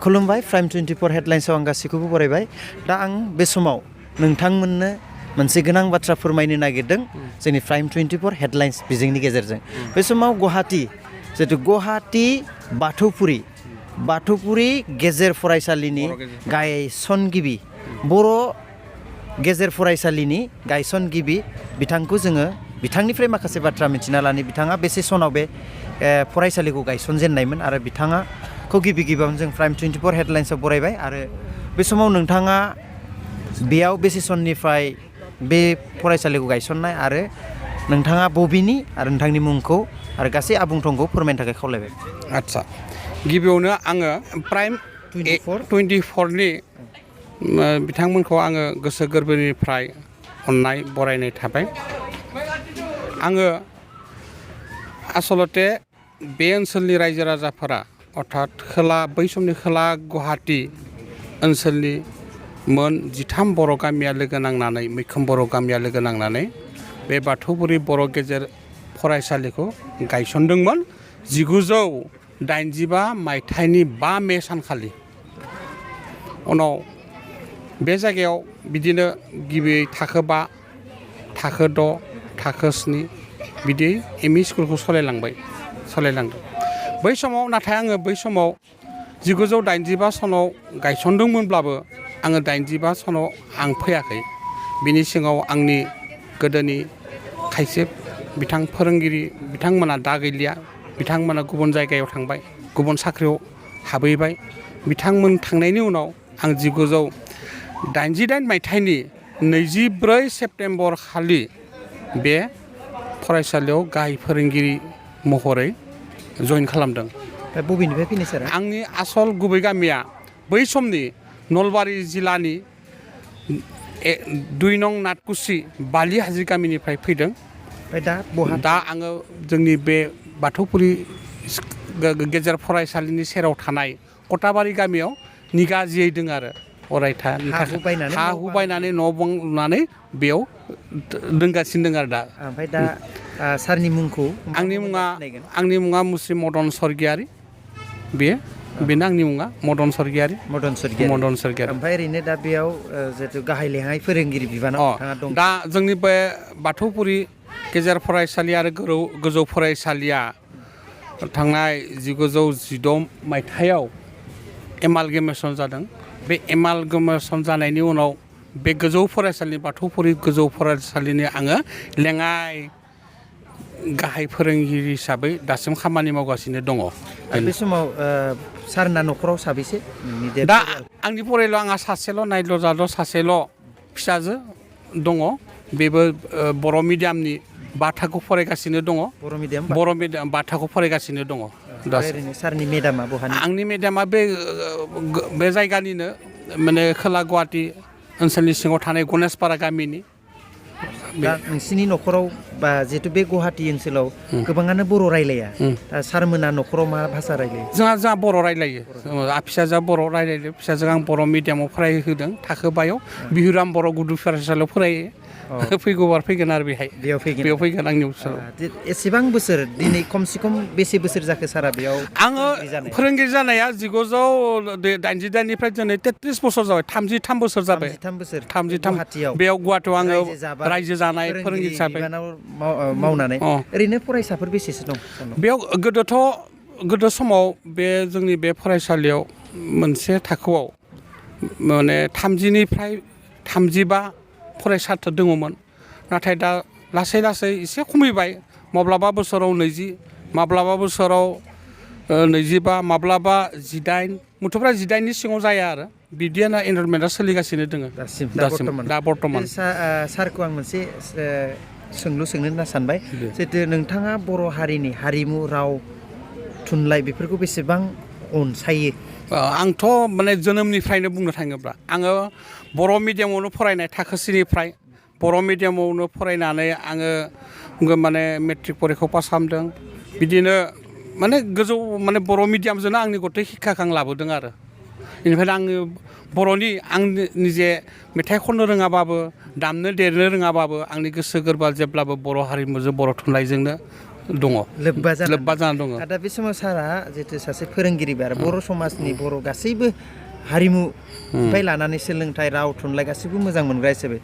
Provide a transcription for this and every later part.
खुलुमबाय प्राइम 24 हेडलाइन्सआव आं गासैखौबो बरायबाय दा आं बे समाव नोंथांमोननो मोनसे गोनां बाथ्रा फोरमायनो नागिरदों जोंनि प्राइम 24 हेडलाइन्स बिजोंनि गेजेरजों बे समाव गुवाहाटी जितु गुवाहाटी बाथौपुरि गेजेर फरायसालिनि गायसनगिरि बर' गेजेर फरायसालिनि गायसनगिरि बिथांखौ जोङो बिथांनिफ्राय माखासे बाथ्रा मिथिना लानि बिथाङा बेसे सनाव बे फरायसालिखौ गायसनजेननायमोन आरो बिथाङाखौ गिबि गिबियावनो जों प्राइम 24 हेडलाइन्सआव बरायबाय आरो बे समाव नोंथाङा बेयाव बेसे सननिफ्राय बे फरायसालिखौ गायसननाय आरो नोंथाङा बबेनि आरो नोंथांनि मुंखौ आरो गासै आबुं थंखौ फोरमायनो थाखाय खावलायबाय। आदसा गिबियावनो आङो प्राइम 24 नि बिथांमोनखौ आङो गोसो गोरबोनिफ्राय अननाय बरायनाय थाबाय। आङो आसलते बे ओनसोलनि रायजो राजाफोरा अर्थात बै समनि खोला गुवाहाटी ओनसोलनि मोन 13 बर' गामिया लोगो नांनानै मैखोम बर' गामिया लोगो नांनानै बे बाथौपुरि बर' गेजेर फरायसालिखौ गायसनदोंमोन 1985 मायथाइनि 5 मे सानखालि। उनाव बे जायगायाव बिदिनो गिबि थाखो 5 थाखो 6 थाखो 7 बिदि एमइ स्कुलखौ सालायलांदों। बै समाव नाथाय आङो बै समाव 1985 सनाव गायसनदोंमोनब्लाबो आङो 85 सनाव आं फैयाखै। बिनि सिङाव आंनि गोदोनि खायसे फोरोंगिरि बिथांमोना दा गैलिया। बिथांमोना गुबुन जायगायाव थांबाय, गुबुन साख्रियाव हाबहैबाय। बिथांमोन थांनायनि उनाव आं 1988 मायथाइनि 24 सेप्तेम्बर खालि बे फरायसालियाव गाहाय फोरोंगिरि महरै जइन खालामदों। बबेनिफ्राय फैनाय सार? आंनि आसल गुबै गामिया बै समनि नलबारि जिल्लानि 2 नं नाथकुसि बालि हाजि गामिनिफ्राय फैदों। दा आङो जोंनि बे बाथौपुरि गेजेर फरायसालिनि सेराव थानाय कटाबारि गामियाव निगाजियै दङ आरो अरायथा हा हु बायनानै न' बां लुनानै बेयाव दोनगासिनो दङ आरो दा। ओमफ्राय दा सारनि मुंखौ? आंनि मुङा मुस्रि मदन सरगियारि। बेनो आंनि मुङा मदन सरगियारि। ओमफ्राय ओरैनो दा बेयाव जिहेतु गाहाय लेङाइ फोरोंगिरि बिबानाव नोंथाङा दं। दा जोंनि बे बाथौपुरि गेजेर फरायसालि आरो गोजौ फरायसालिया थांनाय 1916 मायथाइयाव एमालगेमेसन जादों। बे एमालगेमेसन जानायनि उनाव बे गोजौ फरायसालि बाथौपुरि गोजौ फरायसालिनि आङो लेङाइ गाहाय फोरोंगिरि हिसाबै दासिम खामानि मावगासिनो दङ। बे समाव सारना न'खराव साबेसे? दा आंनि फरायलाव आंहा सासेल' नायल' जाल' सासेल' फिसाजो दङ। बेबो बर' मिडियामनि 5 थाखो फरायगासिनो दङ। बर' मिडियाम 5 थाखो फरायगासिनो दङ। ओरैनो सारनि मेदामा बहानि? आंनि मेदामा बे जायगानिनो माने खोला गुवाहाटी ओनसोलनि सिङाव थानाय गनेशपारा गामिनि। दा नोंसिनि न'खराव बा जिहेतु बे गुवाहाटी ओनसोलाव गोबाङानो बर' रायलाया। दा सारमोना न'खराव मा भाषा रायलायो? जोंहा बर' रायलायो। फिसाजोआ बर' रायलायो। फिसाजोआ आं बर' मिडियामाव फरायहोदों थाखो 5आव बिहुराम बर' गुदि फरायसालियाव फरायो। फैगौ बार फैगोन आरो बेयाव फैगोन आंनि ओनसोलाव। एसेबां बोसोर दिनै खमसे खम बेसे बोसोर जाखो सारा बेयाव? आङो फोरोंगिरि जानाया 1988 निफ्राय दिनै 33 बोसोर जाबाय। 33 बोसोर जाबाय। 33 बेयाव गुवाहाटीयाव आङो रायजो जानाय फोरोंगिरि हिसाबै मावनानै। ओरैनो फरायसाफोर बेसेसो दं बेयाव? गोदो समाव बे जोंनि बे फरायसालियाव मोनसे थाखोआव माने 30 निफ्राय 35 फरायसाफोर दङमोन। नाथाय दा लासै एसे खमायबाय। माब्लाबा बोसोराव 20, माब्लाबा बोसोराव 25, माब्लाबा 18, मुथुफ्रा 18नि सिङाव जाया आरो बिदियानो एनरलमेन्टआ सोलिगासिनो दङ दा बर्थमान। सारखौ आं मोनसे सोंलु सोंनो होनना सानबाय। जिहेतु नोंथाङा बर' हारिनि हारिमु राव थुनलाइ बेफोरखौ बेसेबां अनसायो? आंथ' माने जोनोमनिफ्रायनो बुंनो थाङोब्ला आङो बर' मिडियामावनो फरायनाय थाखो 4निफ्राय बर' मिडियामावनो फरायनानै आङो माने मेट्रिक परिखाखौ पास खालामदों। बिदिनो माने गोजौ माने बर' मिडियामजोंनो आंनि गथाय शिक्षाखौ आं लाबोदों आरो बेनिफ्रायनो आङो बर'नि आं निजे मेथाइ खननो रोङाबाबो दामनो देनो रोङाबाबो आंनि गोसो गोरबोआ जेब्लाबो बर' हारिमुजों बर' थुनलाइजोंनो दङ लोब्बा जाना दङ दा बे समाव सारा जितु सासे फोरोंगिरिबो आरो बर' समाजनि बर' गासैबो हारिमुनिफ्राय लानानै सोलोंथाइ राव थुनलाइ गासैबो मोजां मोनग्रा हिसाबै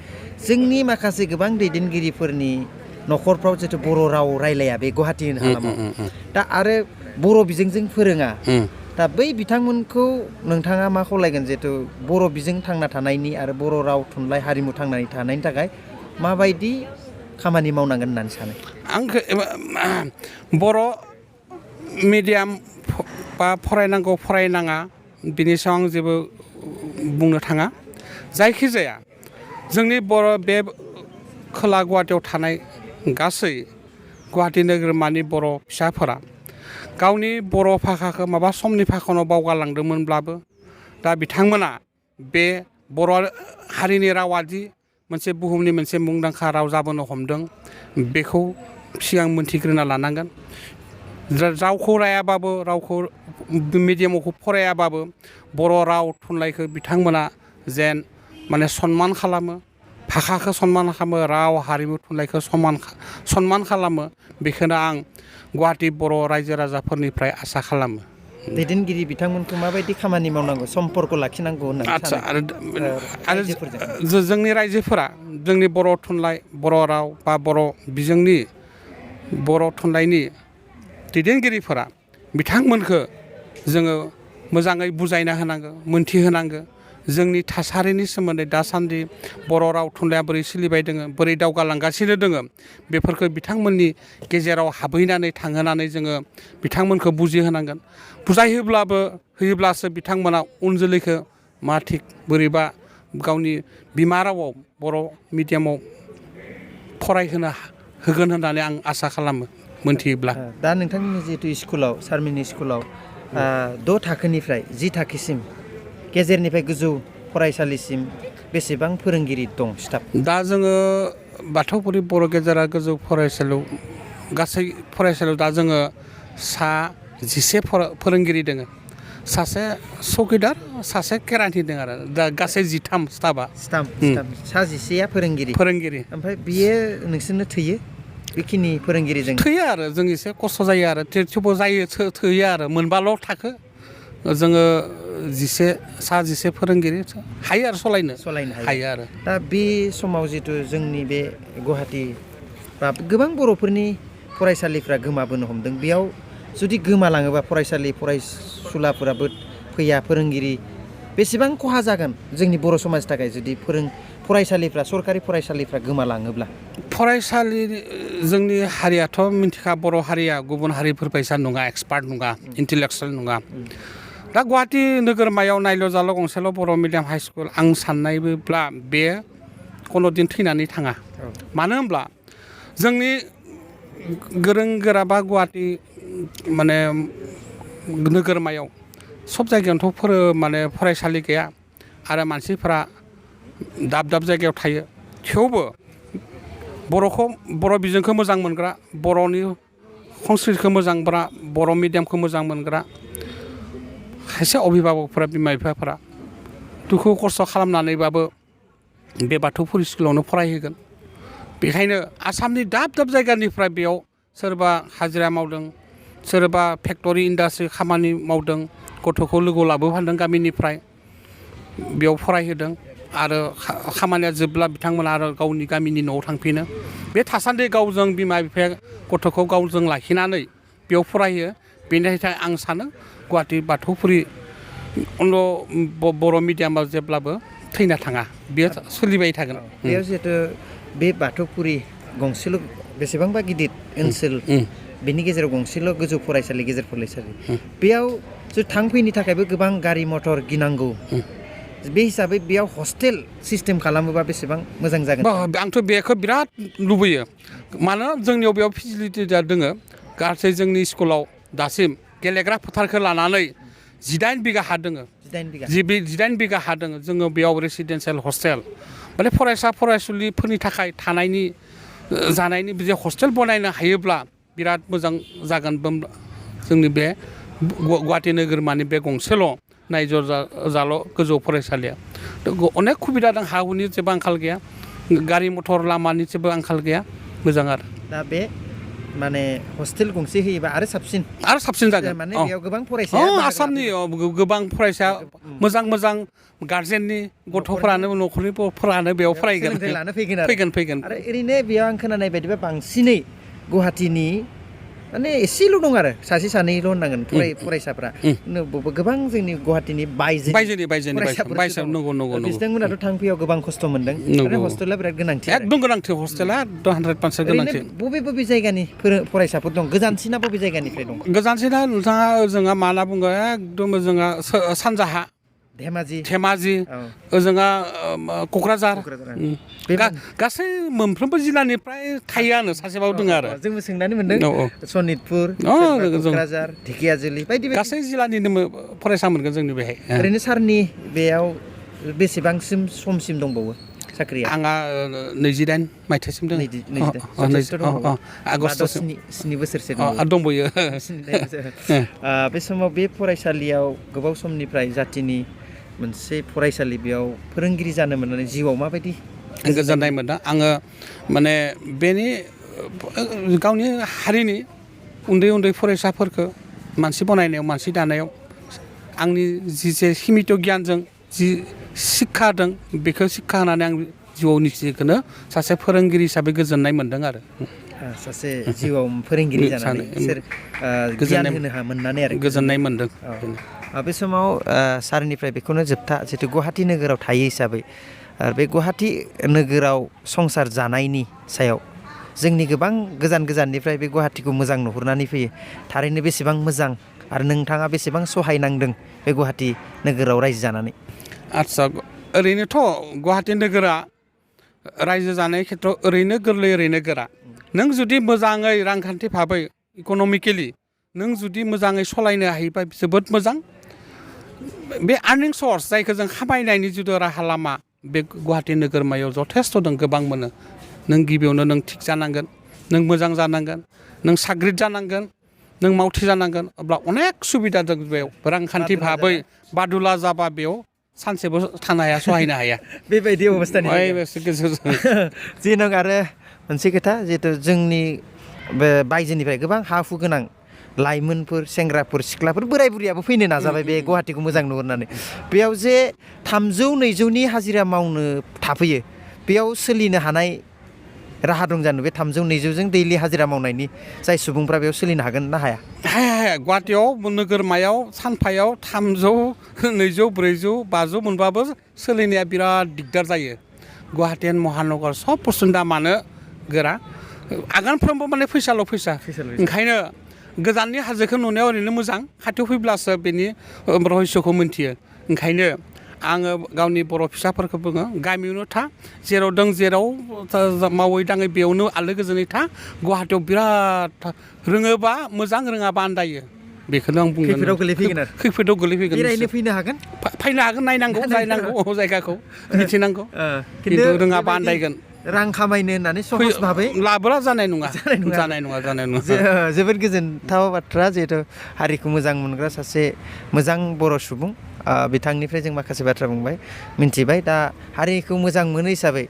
जोंनि माखासे गोबां दैदेनगिरिफोरनि न'खरफ्राव जितु बर' राव रायलाया बे गुवाहाटि हालामाव दा आरो बर' बिजोंजों फोरोङा दा बै बिथांमोनखौ नोंथाङा मा खावलायगोन जितु बर' बिजों थांना थानायनि आरो बर' राव थुनलाइ हारिमु थांनानै थानायनि थाखाय माबायदि खामानि मावनांगोन होननानै सानो बर' मिडियाम बा फरायनांगौ फरायनाङा बिनि सायाव आं जेबो बुंनो थाङा जायखिजाया जोंनि बर' बे खोला गुवाहाटियाव थानाय गासै गुवाहाटि नोगोरमानि बर' फिसाफोरा गावनि बर' भाषाखौ माबा समनि फाखनाव बावगारलांदोंमोनब्लाबो दा बिथांमोना बे बर' हारिनि रावादि मोनसे बुहुमनि मोनसे मुंदांखा राव जाबोनो हमदों बेखौ सिगां मोनथिग्रोना लानांगोन रावखौ रायाबाबो रावखौ मिडियामाव फरायाबाबो बर' राव थुनलाइखौ बिथांमोना जेन माने सनमान खालामो भाषाखौ सनमान खालामो राव हारिमु थुनलाइखौ सनमान खालामो बेखौनो आं गुवाहाटि बर' रायजो राजाफोरनिफ्राय आसा खालामो दैदेनगिरि बिथांमोनखौ माबायदि खामानि मावनांगौ सम्पर्क लाखिनांगौ होननानै आरो जोंनि रायजोफोरा जोंनि बर' थुनलाइ बर' राव बा बर' बिजोंनि बर' थुनलाइनि दैदेनगिरिफोरा बिथांमोनखौ जोङो मोजाङै बुजायना होनांगौ मोनथिहोनांगौ जोंनि थासारिनि सोमोन्दै दासान्दि बर' राव थुनलाइया बोरै सोलिबाय दोङो बोरै दावगालांगासिनो दोङो बेफोरखौ बिथांमोननि गेजेराव हाबहैनानै थांहोनानै जोङो बिथांमोनखौ बुजिहोनांगोन होयोब्लासो बिथांमोना उन जोलैखौ मा थिग बोरैबा गावनि बिमा रावाव बर' मिडियामाव फरायहोनो होगोन होननानै आं आसा खालामो मोनथियोब्ला दा नोंथांनि जितु स्कुलाव सारमोननि स्कुलाव 6 थाखोनिफ्राय 10 थाखोसिम गेजेरनिफ्राय गोजौ फरायसालिसिम बेसेबां फोरोंगिरि दं स्टाफ दा जोङो बाथौफुरि बर' गेजेरा गोजौ फरायसालियाव गासै फरायसालियाव दा जोङो 11 फोरोंगिरि दङ सासे चौकिदार सासे केरानि दङ आरो दा गासै 13 स्टाफआ 11 फोरोंगिरि ओमफ्राय बियो नोंसोरनो थैयो बेखिनि फोरोंगिरिजों थैयो आरो जों एसे खस्थ' जायो आरो थेवबो थैयो आरो मोनबाल' थाखो जोङो 11 फोरोंगिरि हायो आरो सलायनो हायो आरो दा बे समाव जितु जोंनि बे गुवाहाटि बा गोबां बर'फोरनि फरायसालिफ्रा गोमाबोनो हमदों बेयाव जुदि गोमालाङोबा फरायसुलाफोराबो फैया फोरोंगिरि बेसेबां खहा जागोन जोंनि बर' समाजनि थाखाय जुदि फरायसालिफ्रा सरकारि फरायसालिफ्रा गोमालाङोब्ला फरायसालि जोंनि हारियाथ' मिन्थिखा बर' हारिया गुबुन हारिफोर बायसा नङा एक्सपार्ट नङा इन्टेलेक्सुवेल नङा दा गुवाहाटि नोगोरमायाव नायल' जाल' गंसेल' बर' मिडियाम हाइ स्कुल आं साननायब्ला बे कोनो दिन थैनानै थाङा मानो होनब्ला जोंनि गोरों गोरा बा गुवाहाटि माने नोगोरमायाव सब जायगायावनोथ' माने फरायसालि गैया आरो मानसिफोरा दाब दाब जायगायाव थायो थेवबो बर' बिजोंखौ मोजां मोनग्रा बर'नि संस्कृतिखौ मोजां मोनग्रा बर' मिडियामखौ मोजां मोनग्रा खायसे अभिभाबकफोरा बिमा बिफाफोरा दुखु खस्थ' खालामनानैबाबो बे बाथौफुरि स्कुलावनो फरायहोगोन बेखायनो आसामनि दाब दाब जायगानिफ्राय बेयाव सोरबा हाजिरा मावदों सोरबा फेक्टरि इन्डास्ट्रि खामानि मावदों गथ'खौ लोगोआव लाबोफादों गामिनिफ्राय बेयाव फरायहोदों आरो खामानिया जोबब्ला बिथांमोना आरो गावनि गामिनि न'आव थांफिनो बे थासान्दि गावजों बिमा बिफाया गथ'खौ गावजों लाखिनानै बेयाव फरायो बेनि थाखाय आं सानो गुवाहाटि बाथौफुरि बर' मिडियामाव जेब्लाबो थैना थाङा बेयो सोलिबाय थागोन बेयाव जिहेतु बे बाथौफुरि गंसेल' बेसेबांबा गिदिर ओनसोल बेनि गेजेराव गंसेल' गोजौ फरायसालि गेजेर फरायसालि बेयाव थांफैनो थाखायबो गोबां गारि मटर गिनांगौ बे हिसाबै बेयाव हस्टेल सिस्टेम खालामोबा बेसेबां मोजां जागोन आंथ' बेखौ बिराद लुबैयो मानो जोंनियाव बेयाव फेसिलिटिया दोङो गासै जोंनि स्कुलाव दासिम गेलेग्रा फोथारखौ लानानै 18 बिगा हा दोङो 18 बिगा हा दोङो जोङो बेयाव रेसिडेन्सियेल हस्टेल माने फरायसुलिफोरनि थाखाय थानायनि जानायनि बे हस्टेल बनायनो हायोब्ला बिराद मोजां जागोन जोंनि बे गुवाहाटि नोगोरमानि बे गंसेल' नायज' जाल' गोजौ फरायसालिया अनेक सुबिदा दं हा हुनि जेबो आंखाल गैया गारि मटर लामानि जेबो आंखाल गैया मोजां आरो दा बे माने हस्टेल गंसे होयोबा आरो साबसिन जागोन माने बेयाव गोबां फरायसाया आसामनि गोबां फरायसा मोजां गार्जेननि गथ'फोरानो न'खरनिफोरानो बेयाव फरायगोन सोलोंथाइ लानो फैगोन आरो ओरैनो बेयाव आं खोनानाय बायदिबा बांसिनै गुवाहाटीनि माने एसेल' दं आरो सासे सानैल' होननांगोन फरायसाफ्रा गोबां जोंनि गुवाहाटीनि बायजोनि नंगौ बिथांमोनाथ' थांफैयाव गोबां खस्थ' मोनदों आरो हस्टेला बिराद गोनांथि एकदम गोनांथि हस्टेला 100% गोनांथि बबे जायगानि फरायसाफोर दं गोजानसिना बबे जायगानिफ्राय दं गोजानसिना नोंथाङा ओजोंहा मा होनना बुङो एकदम ओजोंहा सानजाहा धेमाजि ओजोंहा क'क्राझार गासै मोनफ्रोमबो जिल्लानिफ्राय थायोआनो सासेबाबो दङ आरो जोंबो सोंनानै मोनदों सनितपुर क'क्राझार ढेकियाजुलि बायदि गासै जिल्लानिनो फरायसा मोनगोन जोंनि बेहाय ओरैनो सारनि बेयाव बेसेबांसिम समसिम दंबावो साख्रिया आंहा 28 मायथाइसिम दङ आगष्टसिम 7 बोसोरसो दंबोयो बे समाव बे फरायसालियाव गोबाव समनिफ्राय जातिनि मोनसे फरायसालि बेयाव फोरोंगिरि जानो मोननानै जिउआव माबायदि गोजोननाय मोनदों आङो माने बेनि गावनि हारिनि उन्दै फरायसाफोरखौ मानसि बनायनायाव मानसि दानायाव आंनि जे सीमित गियानजों जि शिक्षा होदों बेखौ शिक्षा होनानै आं जिउआव निजिखौनो सासे फोरोंगिरि हिसाबै गोजोननाय मोनदों आरो सासे जिउआव फोरोंगिरि जानानै गियान होनो मोननानै आरो गोजोननाय मोनदों बे समाव सारनिफ्राय बेखौनो जोबथा जितु गुवाहाटी नोगोराव थायो हिसाबै बे गुवाहाटी नोगोराव संसार जानायनि सायाव जोंनि गोबां गोजाननिफ्राय बे गुवाहाटीखौ मोजां नुहुरनानै फैयो थारैनो बेसेबां मोजां आरो नोंथाङा बेसेबां सहाय नांदों बे गुवाहाटी नोगोराव रायजो जानानै आदसा ओरैनोथ' गुवाहाटी नोगोरा रायजो जानाय खेथ्रआव ओरैनो गोरलै ओरैनो गोरा नों जुदि मोजाङै रांखान्थि भाबै इक'नमिकेलि नों जुदि मोजाङै सालायनो हायोबा जोबोद मोजां बे आर्निं सर्स जायखौ जों खामायनायनि जिथु राहा लामा बे गुवाहाटी नोगोरमायाव जथेस्थ' दं गोबां मोनो नों गिबियावनो नों थिग जानांगोन नों मोजां जानांगोन नों साग्रिद जानांगोन नों मावथि जानांगोन अब्ला अनेक सुबिदा दं बेयाव रांखान्थि भाबै बादुला जाबा बेयाव सानसेबो थानो हाया सहायनो हाया बेबायदि अबस्थानि जे नों आरो मोनसे खोथा जिहेथु जोंनि बे बायजोनिफ्राय गोबां हा हु गोनां लाइमोनफोर सेंग्राफोर सिख्लाफोर बोराय बुरियाबो फैनो नाजाबाय बे गुवाहाटीखौ मोजां नुहुरनानै बेयाव जे 300-400नि हाजिरा मावनो थाफैयो बेयाव सोलिनो हानाय राहा दं जानो बे 300-400जों दैलि हाजिरा मावनायनि जाय सुबुंफ्रा बेयाव सोलिनो हागोन ना हाया गुवाहाटीयाव नोगोरमायाव सानफायाव 300-400-500 मोनबाबो सोलिनाया बिराद दिगदार जायो गुवाहाटी महानगर सब बुस्थुनि दामानो गोरा आगानफ्रोमबो माने फैसा ओंखायनो गोजाननि हाजोखौ नुनायाव ओरैनो मोजां खाथियाव फैब्लासो बेनि रहस्यखौ मोनथियो ओंखायनो आङो गावनि बर' फिसाफोरखौ बुङो गामियावनो था जेराव दं जेराव मावै दाङै बेयावनो आलो गोजोनै था गुवाहाटीयाव बिराद रोङोबा मोजां रोङाबा आन्दायो बेखौनो आं बुंगोन खैफोदाव गोलैफैगोन बेरायनो फैनो हागोन नायनांगौ जायगाखौ मिथिनांगौ खिन्थु रोङाबा आन्दायगोन रां खामायनो होननानै सहज भाबै लाबोला जानाय नङा जोबोद गोजोनथाव बाथ्रा जिहेथु हारिखौ मोजां मोनग्रा सासे मोजां बर' सुबुं बिथांनिफ्राय जों माखासे बाथ्रा बुंबाय मिन्थिबाय दा हारिखौ मोजां मोनो हिसाबै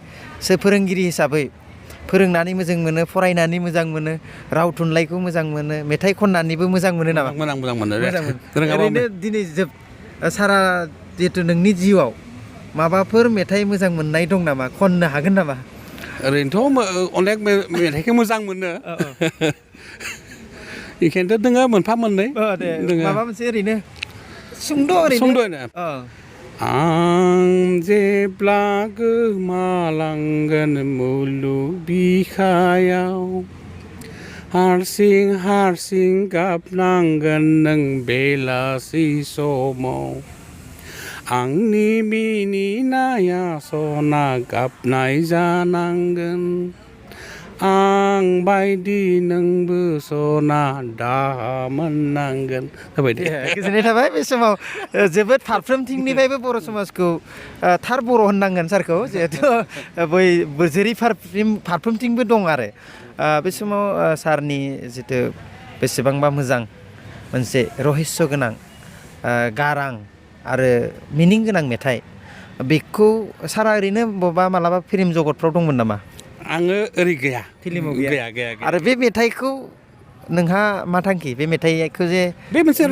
फोरोंगिरि हिसाबै फोरोंनानै मोजां मोनो फरायनानै मोजां मोनो राव थुनलाइखौ मोजां मोनो मेथाइ खननानैबो मोजां मोनो नामा मोजां मोनो ओरैनो दिनै सारा जिहेथु नोंनि जिउआव माबाफोर मेथाइ मोजां मोननाय दं नामा खननो हागोन नामा ओरैनोथ' अनेक मेथाइखौ मोजां मोनो बेखायनोथ' दोङो मोनफा मोननै माबा मोनसे ओरैनो सुंद' आं जेब्ला गोमालांगोन मुलुग बिखायाव हारसिं गाबनांगोन नों बेलासि समाव आंनि मिनिनाया सना गाबनाय जानांगोन आं बायदि नोंबो सना दामोननांगोन गोजोननाय थाबाय बे समाव जोबोद फारफ्रोमथिंनिफ्रायबो बर' समाजखौ थार बर' होननांगोन सारखौ जिहेथु बै जेरै फारफ्रोमथिंबो दं आरो बे समाव सारनि जितु बेसेबांबा मोजां मोनसे रहस्य गोनां गारां आरो मिनिं गोनां मेथाइ बेखौ सारा ओरैनो बबेबा मालाबा फिल्म जगतफ्राव दंमोन नामा आङो ओरै गैया फिल्माव गैया आरो बे मेथाइखौ नोंहा मा थांखि बे मेथाइखौ जे बे मोनसे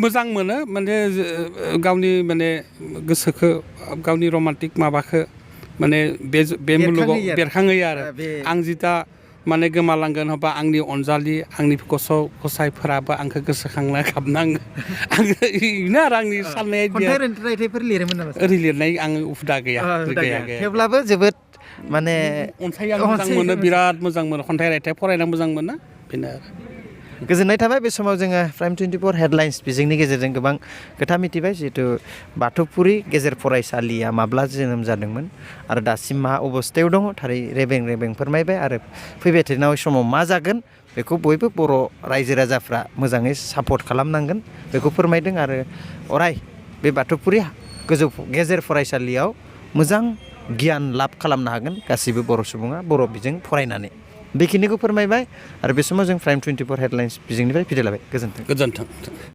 मोजां मोनो माने गावनि माने गोसोखौ गावनि रमान्टिक माबाखौ माने बे मुलुगाव बेरखांहोयो आरो आं जिता माने गोमालांगोन हबा आंनि अनजालि आंनि गसाइफोराबो आंखौ गोसोखांना गाबनाङो आङो बेनो आरो आंनि साननाया खन्थाइ रायथाइफोर लिरोमोन नामा ओरै लिरनाय आङो हुदा गैया थेवब्लाबो जोबोद माने अनसायो आं मोजां मोनो बिराद मोजां मोनो खन्थाइ रायथाइ फरायना मोजां मोनो बेनो आरो गोजोननाय थाबाय बे समाव जोङो प्राइम 24 हेडलाइन्स बिजोंनि गेजेरजों गोबां खोथा मिथिबाय जिहेतु बाथौफुरि गेजेर फरायसालिया माब्ला जोनोम जादोंमोन आरो दासिम मा अबस्थायाव दङ थारै रेबें फोरमायबाय आरो फैबाय थानाय समाव मा जागोन बेखौ बयबो बर' रायजो राजाफ्रा मोजाङै सापर्ट खालामनांगोन बेखौ फोरमायदों आरो अराय बे बाथौफुरि गोजौ गेजेर फरायसालियाव मोजां गियान लाभ खालामनो हागोन गासैबो बर' सुबुङा बर' बिजों फरायनानै बेखिनिखौ फोरमायबाय आरो बे समाव जों प्राइम 24 हेडलाइन्स बिजोंनिफ्राय बिदाय लाबाय गोजोन्थों